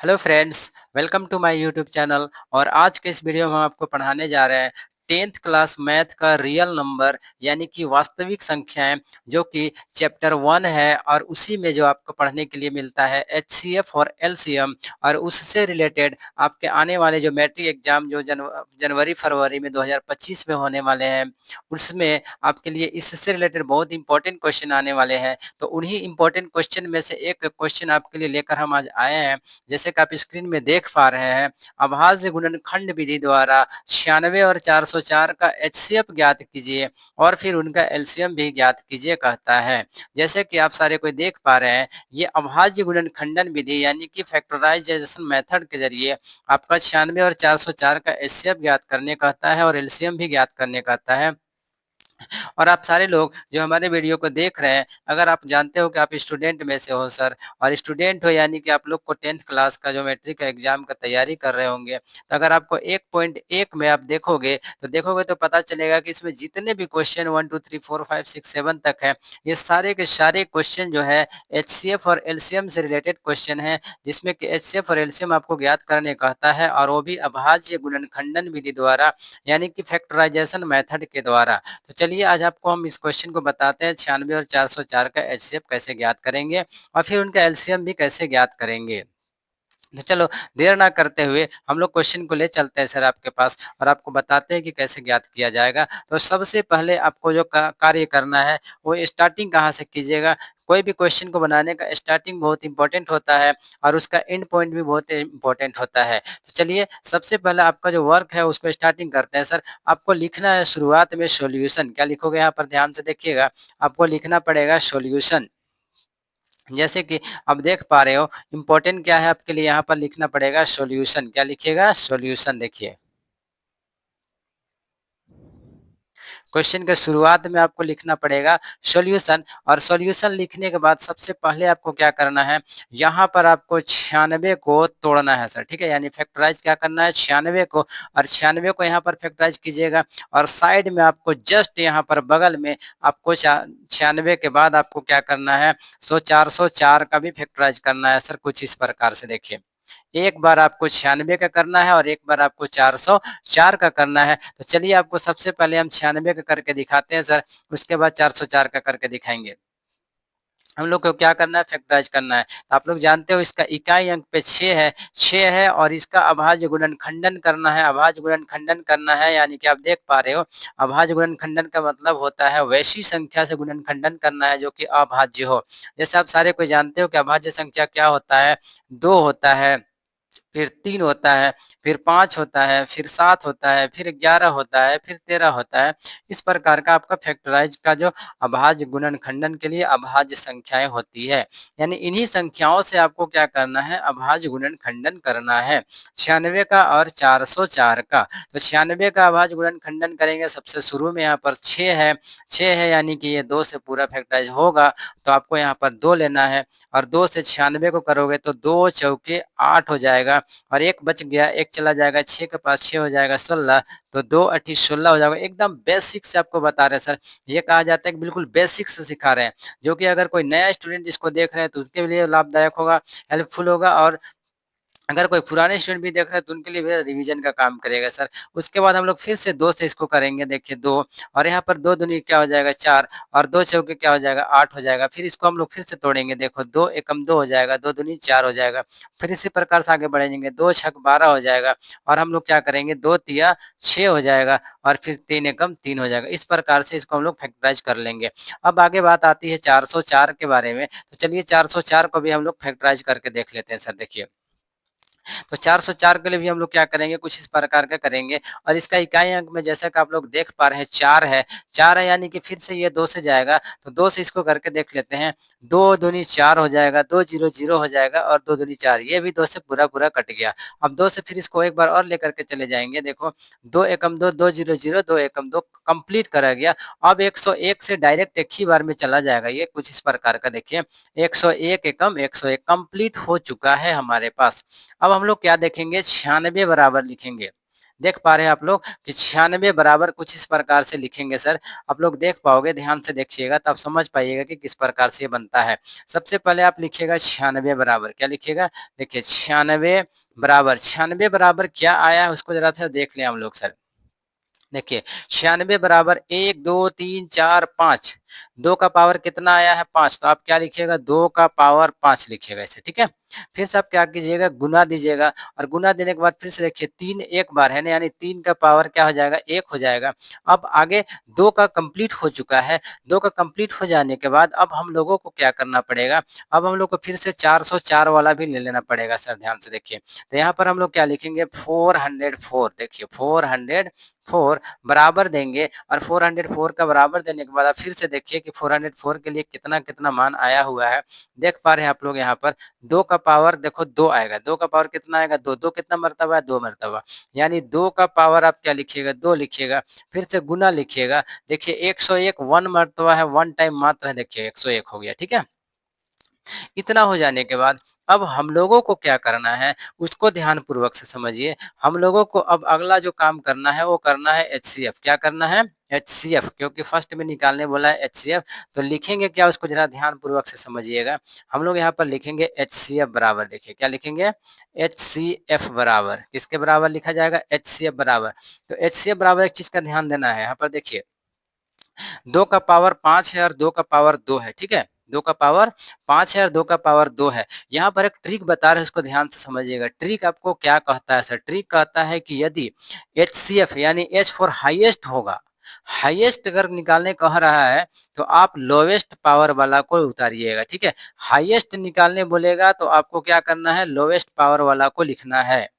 Hello friends, welcome to my YouTube channel. और आज के इस वीडियो में हम आपको पढ़ाने जा रहे हैं 10th क्लास मैथ का रियल नंबर यानी कि वास्तविक संख्याएं, जो कि चैप्टर 1 है। और उसी में जो आपको पढ़ने के लिए मिलता है एचसीएफ और एलसीएम, और उससे रिलेटेड आपके आने वाले जो मैट्रिक एग्जाम जो जनवरी फरवरी में 2025 में होने वाले हैं, उसमें आपके लिए इससे रिलेटेड बहुत इंपॉर्टेंट क्वेश्चन आने वाले हैं। तो उन्हीं इंपॉर्टेंट क्वेश्चन में से एक क्वेश्चन आपके लिए लेकर हम आज आए हैं। जैसे कि आप स्क्रीन में देख पा रहे हैं, अभाज्य गुणनखंड विधि द्वारा 96 और 404 का एचसीएफ ज्ञात कीजिए और फिर उनका एलसीएम भी ज्ञात कीजिए कहता है। जैसे कि आप सारे कोई देख पा रहे हैं, ये अभाज्य गुणनखंडन विधि यानी कि फैक्टराइजेशन मेथड के जरिए आपका 96 और 404 का एचसीएफ ज्ञात करने कहता है और एलसीएम भी ज्ञात करने कहता है। और आप सारे लोग जो हमारे वीडियो को देख रहे हैं, अगर आप जानते हो कि आप स्टूडेंट में से हो सर, और स्टूडेंट हो यानी कि आप लोग को 10th क्लास का जो मैट्रिक का एग्जाम का तैयारी कर रहे होंगे, तो अगर आपको 1.1 में आप देखोगे तो पता चलेगा कि इसमें जितने भी क्वेश्चन 1 2 3 4 5 6 7 तक है, ये सारे के सारे क्वेश्चन जो है एचसीएफ और एलसीएम से रिलेटेड क्वेश्चन है, जिसमें कि एचसीएफ और एलसीएम आपको ज्ञात करने कहता है, और वो भी अभाज्य गुणनखंडन विधि द्वारा यानी कि फैक्टराइजेशन मेथड के द्वारा। तो चलिए आज आपको हम इस क्वेश्चन को बताते हैं, 96 और 404 का एचसीएफ कैसे ज्ञात करेंगे और फिर उनका एलसीएम भी कैसे ज्ञात करेंगे। तो चलो देर ना करते हुए हम लोग क्वेश्चन को ले चलते हैं सर आपके पास, और आपको बताते हैं कि कैसे ज्ञात किया जाएगा। तो सबसे पहले आपको जो कार्य करना है वो स्टार्टिंग कहाँ से कीजिएगा। कोई भी क्वेश्चन को बनाने का स्टार्टिंग बहुत इंपॉर्टेंट होता है और उसका एंड पॉइंट भी बहुत इंपॉर्टेंट होता है। तो चलिए सबसे पहले आपका जो वर्क है उसको स्टार्टिंग करते हैं सर। आपको लिखना है शुरुआत में सॉल्यूशन। क्या लिखोगे यहाँ पर ध्यान से देखिएगा, आपको लिखना पड़ेगा सॉल्यूशन। जैसे कि अब देख पा रहे हो, इम्पोर्टेंट क्या है आपके लिए, यहाँ पर लिखना पड़ेगा सॉल्यूशन। क्या लिखिएगा, सॉल्यूशन। देखिए क्वेश्चन के शुरुआत में आपको लिखना पड़ेगा सॉल्यूशन, और सॉल्यूशन लिखने के बाद सबसे पहले आपको क्या करना है, यहाँ पर आपको 96 को तोड़ना है सर। ठीक है, यानी फैक्टराइज क्या करना है, 96 को, और 96 को यहाँ पर फैक्टराइज कीजिएगा। और साइड में आपको जस्ट यहाँ पर बगल में आपको 96 के बाद आपको क्या करना है, 404 का भी फैक्टराइज करना है सर। कुछ इस प्रकार से देखिए, एक बार आपको 96 का करना है और एक बार आपको 404 का करना है। तो चलिए आपको सबसे पहले हम 96 का करके दिखाते हैं सर, उसके बाद 404 का करके दिखाएंगे। हम लोग को क्या करना है, फैक्टराइज करना है। तो आप लोग जानते हो इसका इकाई अंक पे 6 है, और इसका अभाज्य गुणनखंडन करना है। अभाज्य गुणनखंडन करना है यानी कि आप देख पा रहे हो, अभाज्य गुणनखंडन का मतलब होता है वैसी संख्या से गुणनखंडन करना है जो कि अभाज्य हो। जैसे आप सारे कोई जानते हो कि अभाज्य संख्या क्या होता है, 2 होता है, फिर 3 होता है, फिर 5 होता है, फिर 7 होता है, फिर 11 होता है, फिर 13 होता है। इस प्रकार का आपका फैक्टराइज का जो अभाज्य गुणनखंडन के लिए अभाज्य संख्याएं होती है। यानी इन्हीं संख्याओं से आपको क्या करना है, अभाज्य गुणनखंडन करना है 96 का और 404 का। तो 96 का अभाज्य गुणनखंडन करेंगे, सबसे शुरू में यहाँ पर 6 है यानी कि ये 2 से पूरा फैक्टराइज होगा, तो आपको यहाँ पर 2 लेना है। और 2 से 96 को करोगे तो 2 चौके 8 हो जाएगा, और एक बच गया, एक चला जाएगा, 6 के पास 6 हो जाएगा 16, तो 2 8 16 हो जाएगा। एकदम बेसिक से आपको बता रहे हैं सर, ये कहा जाता है कि बिल्कुल बेसिक से सिखा रहे हैं, जो कि अगर कोई नया स्टूडेंट इसको देख रहे हैं तो उसके लिए लाभदायक होगा, हेल्पफुल होगा। और अगर कोई पुराने स्टूडेंट भी देख रहे हैं तो उनके लिए भी रिवीजन का काम करेगा सर। उसके बाद हम लोग फिर से 2 से इसको करेंगे, देखिए 2, और यहाँ पर 2 दूनी क्या हो जाएगा 4, और 2 चौके क्या हो जाएगा 8 हो जाएगा। फिर इसको हम लोग फिर से तोड़ेंगे, देखो 2 एकम 2 हो जाएगा, 2 दूनी 4 हो जाएगा। फिर इसी प्रकार से आगे बढ़ेंगे, 2 छक 12 हो जाएगा, और हम लोग क्या करेंगे, 2 तिया 6 हो जाएगा, और फिर 3 एकम 3 हो जाएगा। इस प्रकार से इसको हम लोग फैक्टराइज कर लेंगे। अब आगे बात आती है 404 के बारे में। तो चलिए 404 को भी हम लोग फैक्टराइज करके देख लेते हैं सर। देखिए तो 404 के लिए भी हम लोग क्या करेंगे, कुछ इस प्रकार का करेंगे। और इसका इकाई अंक में जैसा कि आप लोग देख पा रहे हैं 4 है यानी कि फिर से ये 2 से जाएगा, तो 2 से इसको करके देख लेते हैं। 2 दूनी 4 हो जाएगा, 2 0 0 हो जाएगा, और 2 दूनी 4, ये भी 2 से पूरा पूरा कट गया। अब 2 से फिर इसको एक बार और लेकर के चले जाएंगे, देखो 2 एकम 2, 2 0 0, 2 एकम 2 कंप्लीट करा गया। अब 101 से डायरेक्ट एक ही बार में चला जाएगा, ये कुछ इस प्रकार का देखिए 101 एकम 101 कंप्लीट हो चुका है हमारे पास। अब हम लोग क्या देखेंगे, 96 बराबर लिखेंगे। देख पा रहे हैं आप लोग कि 96 बराबर कुछ इस प्रकार से लिखेंगे सर। आप लोग देख पाओगे, ध्यान से देखिएगा तो आप समझ पाइएगा कि किस प्रकार से ये बनता है। सबसे पहले आप लिखिएगा 96 बराबर, क्या लिखिएगा? देखिए 96 बराबर क्या आया है उसको जरा सा देख लें हम लोग सर। देखिए 96 बराबर 1 2 3 4 5, 2 का पावर कितना आया है? 5, तो आप क्या लिखिएगा? 2 का पावर 5 लिखिएगा इसे, ठीक है। फिर से आप क्या कीजिएगा? गुना दीजिएगा, और गुना देने के बाद फिर से देखिए 3 एक बार है ना, यानी 3 का पावर क्या हो जाएगा? 1 हो जाएगा। अब आगे 2 का कंप्लीट हो चुका है। 2 का कंप्लीट हो जाने के बाद अब हम लोगों को क्या करना पड़ेगा? अब हम लोग को फिर से 404 वाला भी ले लेना पड़ेगा सर, ध्यान से देखिए। तो यहाँ पर हम लोग क्या लिखेंगे? 404, देखिए 404 बराबर देंगे, और 404 का बराबर देने के बाद आप फिर से देखिए कि 404 के लिए कितना कितना मान आया हुआ है। देख पा रहे हैं आप लोग यहाँ पर 2 का पावर देखो 2 आएगा। 2 का पावर कितना आएगा? 2। 2 कितना मर्तबा है? 2 मर्तबा। यानी 2 का पावर आप क्या लिखिएगा? 2 लिखिएगा। फिर से गुना लिखिएगा। देखिए 101 1 मर्तबा है, 1 टाइम मात्र है, देखिए 101 हो गया, ठीक है। इतना हो जाने के बाद अब हम लोगों को क्या करना है उसको ध्यान पूर्वक से समझिए। हम लोगों को अब अगला जो काम करना है वो करना है एचसीएफ। क्या करना है? एचसीएफ, क्योंकि फर्स्ट में निकालने बोला है एचसीएफ। तो लिखेंगे क्या उसको जरा ध्यान पूर्वक से समझिएगा। हम लोग यहाँ पर लिखेंगे एचसीएफ बराबर, देखिए क्या लिखेंगे? एचसीएफ बराबर किसके बराबर लिखा जाएगा? एचसीएफ बराबर। तो एचसीएफ बराबर एक चीज का ध्यान देना है यहाँ पर, देखिए 2 का पावर 5 है और 2 का पावर 2 है, ठीक है। 2 का पावर 5 है और 2 का पावर 2 है। यहाँ पर एक ट्रिक बता रहे हैं, उसको ध्यान से समझिएगा। ट्रिक आपको क्या कहता है सर? ट्रिक कहता है कि यदि एचसीएफ यानी एच फॉर हाईएस्ट होगा, हाईएस्ट अगर निकालने कह रहा है तो आप लोवेस्ट पावर वाला को उतारिएगा, ठीक है। हाईएस्ट निकालने बोलेगा तो आपको क्या करना है? लोवेस्ट पावर वाला को लिखना है।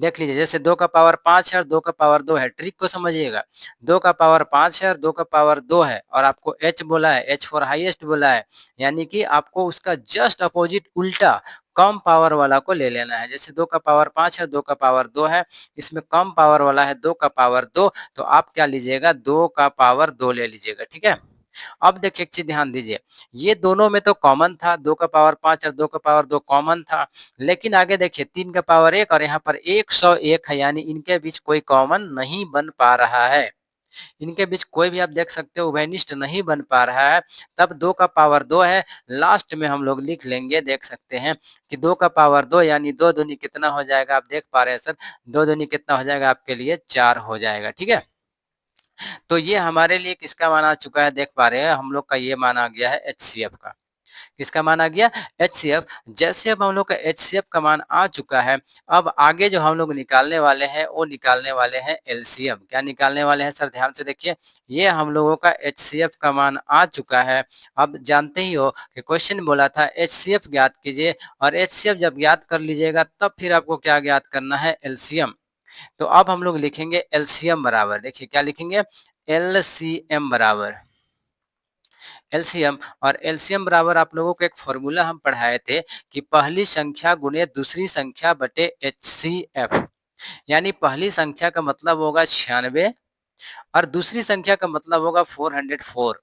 देख लीजिए, जैसे 2 का पावर 5 है और 2 का पावर 2 है, ट्रिक को समझिएगा। 2 का पावर 5 है और 2 का पावर 2 है, और आपको एच बोला है, एच फॉर हाईएस्ट बोला है, यानी कि आपको उसका जस्ट अपोजिट उल्टा कम पावर वाला को ले लेना है। जैसे 2 का पावर 5 है, 2 का पावर 2 है, इसमें कम पावर वाला है 2 का पावर 2, तो आप क्या लीजिएगा? 2 का पावर 2 ले लीजिएगा, ठीक है। अब देखिए एक चीज ध्यान दीजिए, ये दोनों में तो कॉमन था, 2 का पावर 5 और 2 का पावर 2 कॉमन था, लेकिन आगे देखिए 3 का पावर 1 और यहाँ पर 101 है, यानी इनके बीच कोई कॉमन नहीं बन पा रहा है। इनके बीच कोई भी आप देख सकते हो उभयनिष्ठ नहीं बन पा रहा है। तब 2 का पावर 2 है, लास्ट में हम लोग लिख लेंगे, देख सकते हैं कि 2 का पावर 2 यानी 2 दूनी कितना हो जाएगा? आप देख पा रहे हैं सर, 2 दूनी कितना हो जाएगा आपके लिए? 4 हो जाएगा, ठीक है। तो ये हमारे लिए किसका मान आ चुका है? देख पा रहे हैं हम लोग का ये मान आ गया है एचसीएफ का। किसका मान आ गया? एचसीएफ। जैसे अब हम लोग का एचसीएफ का मान आ चुका है, अब आगे जो हम लोग निकालने वाले हैं वो निकालने वाले हैं एलसीएम। क्या निकालने वाले हैं सर? ध्यान से देखिए, ये हम लोगों का एचसीएफ का मान आ चुका है। अब जानते ही हो कि क्वेश्चन बोला था एचसीएफ ज्ञात कीजिए, और एचसीएफ जब ज्ञात कर लीजिएगा तब फिर आपको क्या ज्ञात करना है? एलसीएम। तो अब हम लोग लिखेंगे एलसीएम बराबर, देखिए क्या लिखेंगे? एलसीएम बराबर एलसीएम। और एलसीएम बराबर आप लोगों को एक फॉर्मूला हम पढ़ाए थे कि पहली संख्या गुणे दूसरी संख्या बटे एचसीएफ, यानी पहली संख्या का मतलब होगा 96 और दूसरी संख्या का मतलब होगा 404।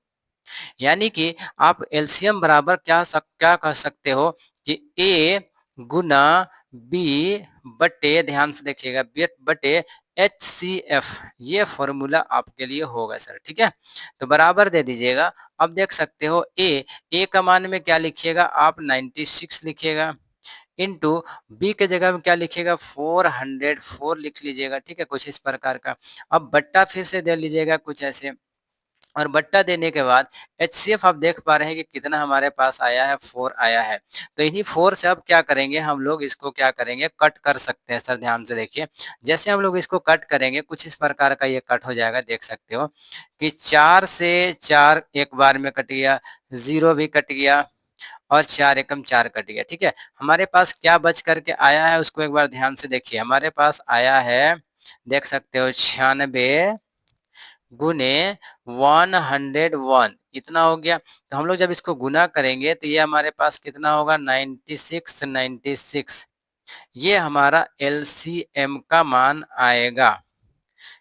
यानी कि आप एलसीएम बराबर क्या कह सकते हो कि ए गुना बी बटे, ध्यान से देखिएगा, बटे एच सी एफ, ये फॉर्मूला आपके लिए होगा सर, ठीक है। तो बराबर दे दीजिएगा। अब देख सकते हो ए का मान में क्या लिखिएगा आप? 96 लिखिएगा, इनटू बी के जगह में क्या लिखिएगा? 404 लिख लीजिएगा, ठीक है, कुछ इस प्रकार का। अब बट्टा फिर से दे लीजिएगा कुछ ऐसे, और बट्टा देने के बाद एचसीएफ आप देख पा रहे हैं कि कितना हमारे पास आया है? 4 आया है। तो इन्हीं 4 से अब क्या करेंगे हम लोग? इसको क्या करेंगे? कट कर सकते हैं सर, ध्यान से देखिए। जैसे हम लोग इसको कट करेंगे कुछ इस प्रकार का ये कट हो जाएगा, देख सकते हो कि 4 से 4 एक बार में कट गया, 0 भी कट गया, और 4 एकम 4 कट गया, ठीक है। हमारे पास क्या बच करके आया है उसको एक बार ध्यान से देखिए। हमारे पास आया है, देख सकते हो, 96 गुने 101, इतना हो गया। तो हम लोग जब इसको गुना करेंगे तो ये हमारे पास कितना होगा? 96। ये हमारा एलसीएम का मान आएगा।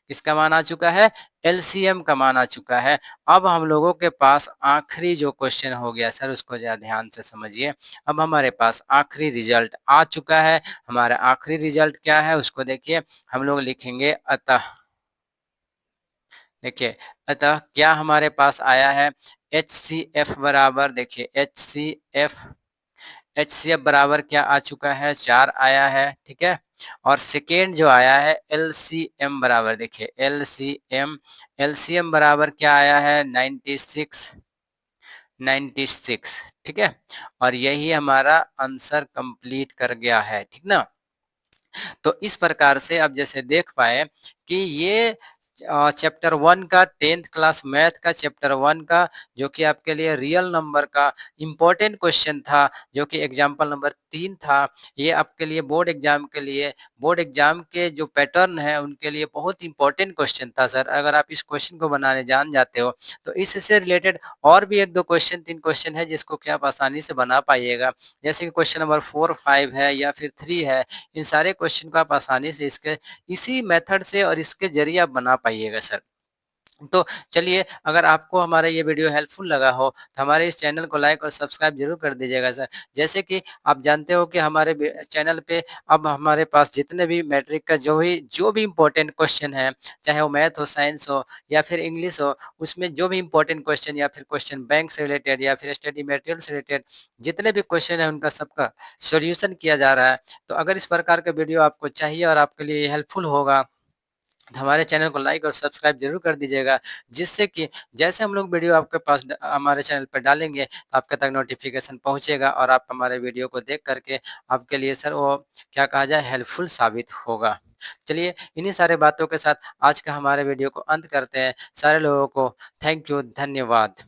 किसका मान आ चुका है? एलसीएम का मान आ चुका है। अब हम लोगों के पास आखिरी जो क्वेश्चन हो गया सर, उसको ज़रा ध्यान से समझिए। अब हमारे पास आखिरी रिजल्ट आ चुका है। हमारा आखिरी रिजल्ट क्या है उसको देखिए। हम लोग लिखेंगे अतः, देखिए अतः क्या हमारे पास आया है, HCF बराबर, देखिए HCF बराबर क्या आ चुका है, 4 आया है, ठीक है। और सेकेंड जो आया है LCM बराबर, देखिए LCM बराबर क्या आया है, 96, ठीक है। और यही हमारा आंसर कंप्लीट कर गया है, ठीक ना। तो इस प्रकार से अब जैसे देख पाए कि ये चैप्टर 1 का 10th क्लास मैथ का चैप्टर 1 का जो कि आपके लिए रियल नंबर का इम्पोर्टेंट क्वेश्चन था, जो कि एग्जाम्पल नंबर 3 था। ये आपके लिए बोर्ड एग्जाम के जो पैटर्न है उनके लिए बहुत इंपॉर्टेंट क्वेश्चन था सर। अगर आप इस क्वेश्चन को बनाने जान जाते हो तो इससे रिलेटेड और भी 1-2 क्वेश्चन 3 क्वेश्चन है जिसको कि आप आसानी से बना पाइएगा। जैसे कि क्वेश्चन नंबर 4, 5 है या फिर 3 है। इन सारे क्वेश्चन को आप आसानी से इसके इसी मेथड से और इसके ज़रिए आप बना पाइएगा सर। तो चलिए, अगर आपको हमारा ये वीडियो हेल्पफुल लगा हो तो हमारे इस चैनल को लाइक और सब्सक्राइब ज़रूर कर दीजिएगा सर। जैसे कि आप जानते हो कि हमारे चैनल पे अब हमारे पास जितने भी मैट्रिक का जो भी इम्पोर्टेंट क्वेश्चन है, चाहे वो मैथ हो, साइंस हो या फिर इंग्लिश हो, उसमें जो भी इम्पोर्टेंट क्वेश्चन या फिर क्वेश्चन बैंक से रिलेटेड या फिर स्टडी मटेरियल से रिलेटेड जितने भी क्वेश्चन हैं उनका सबका सॉल्यूशन किया जा रहा है। तो अगर इस प्रकार का वीडियो आपको चाहिए और आपके लिए हेल्पफुल होगा तो हमारे चैनल को लाइक और सब्सक्राइब ज़रूर कर दीजिएगा, जिससे कि जैसे हम लोग वीडियो आपके पास हमारे चैनल पर डालेंगे तो आपके तक नोटिफिकेशन पहुंचेगा और आप हमारे वीडियो को देख करके आपके लिए सर वो क्या कहा जाए हेल्पफुल साबित होगा। चलिए, इन्हीं सारे बातों के साथ आज का हमारे वीडियो को अंत करते हैं। सारे लोगों को थैंक यू, धन्यवाद।